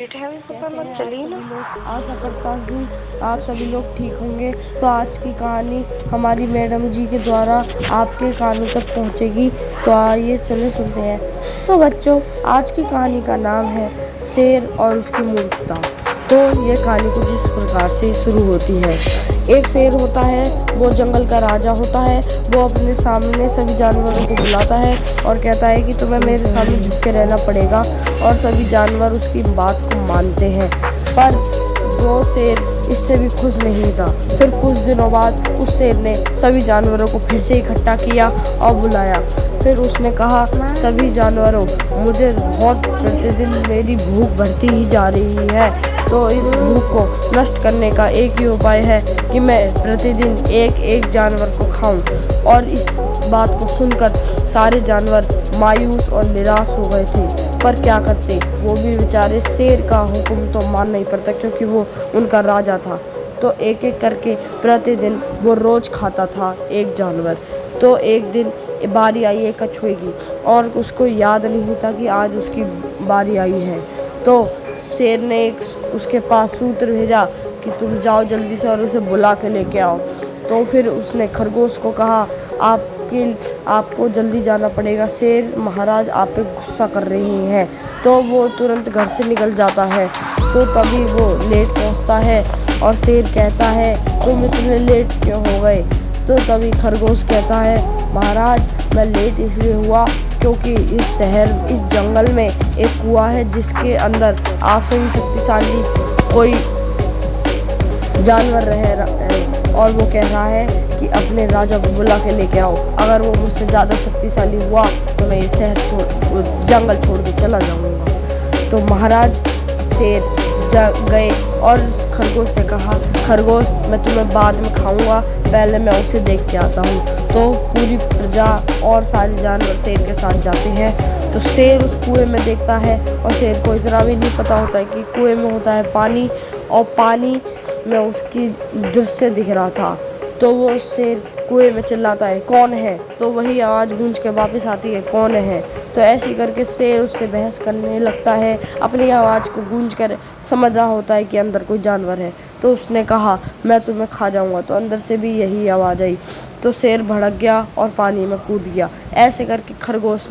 कैसे हैं आप सभी लोग। आशा करता हूँ आप सभी लोग ठीक होंगे। तो आज की कहानी हमारी मैडम जी के द्वारा आपके कानों तक पहुँचेगी। तो आइए चले सुनते हैं। तो बच्चों, आज की कहानी का नाम है शेर और उसकी मूर्खता। तो ये कहानी कुछ इस प्रकार से शुरू होती है। एक शेर होता है, वो जंगल का राजा होता है। वो अपने सामने सभी जानवरों को बुलाता है और कहता है कि तुम्हें मेरे सामने झुक के रहना पड़ेगा, और सभी जानवर उसकी बात को मानते हैं। पर वो शेर इससे भी खुश नहीं था। फिर कुछ दिनों बाद उस शेर ने सभी जानवरों को फिर से इकट्ठा किया और बुलाया। फिर उसने कहा, सभी जानवरों, मुझे बहुत प्रतिदिन मेरी भूख बढ़ती ही जा रही है। तो इस भूख को नष्ट करने का एक ही उपाय है कि मैं प्रतिदिन एक एक जानवर को खाऊं। और इस बात को सुनकर सारे जानवर मायूस और निराश हो गए थे। पर क्या करते, वो भी बेचारे शेर का हुक्म तो मान नहीं पड़ता, क्योंकि वो उनका राजा था। तो एक एक करके प्रतिदिन वो रोज़ खाता था एक जानवर। तो एक दिन बारी आई एक कछुए की, और उसको याद नहीं था कि आज उसकी बारी आई है। तो शेर ने उसके पास सूत्र भेजा कि तुम जाओ जल्दी से और उसे बुला के लेके आओ। तो फिर उसने खरगोश को कहा, आपको जल्दी जाना पड़ेगा, शेर महाराज आप पे गुस्सा कर रहे हैं। तो वो तुरंत घर से निकल जाता है। तो तभी वो लेट पहुंचता है और शेर कहता है, तुम इतने लेट क्यों हो गए। तो तभी खरगोश कहता है, महाराज मैं लेट इसलिए हुआ क्योंकि इस जंगल में एक कुआं है, जिसके अंदर आपसे भी शक्तिशाली कोई जानवर रहे, और वो कह रहा है कि अपने राजा को बुला के लेके आओ। अगर वो मुझसे ज़्यादा शक्तिशाली हुआ तो मैं ये जंगल छोड़ के चला जाऊंगा। तो महाराज शेर गए और खरगोश से कहा, खरगोश मैं तुम्हें बाद में खाऊंगा, पहले मैं उसे देख के आता हूँ। तो पूरी प्रजा और सारे जानवर शेर के साथ जाते हैं। तो शेर उस कुएं में देखता है, और शेर को इतना भी नहीं पता होता है कि कुएं में होता है पानी, और पानी में उसकी दृश्य दिख रहा था। तो वो शेर कुएं में चिल्लाता है, कौन है। तो वही आवाज़ गूंज के वापस आती है, कौन है। तो ऐसे करके शेर उससे बहस करने लगता है, अपनी आवाज़ को गूंज कर समझ रहा होता है कि अंदर कोई जानवर है। तो उसने कहा, मैं तुम्हें खा जाऊंगा। तो अंदर से भी यही आवाज़ आई। तो शेर भड़क गया और पानी में कूद गया। ऐसे करके खरगोश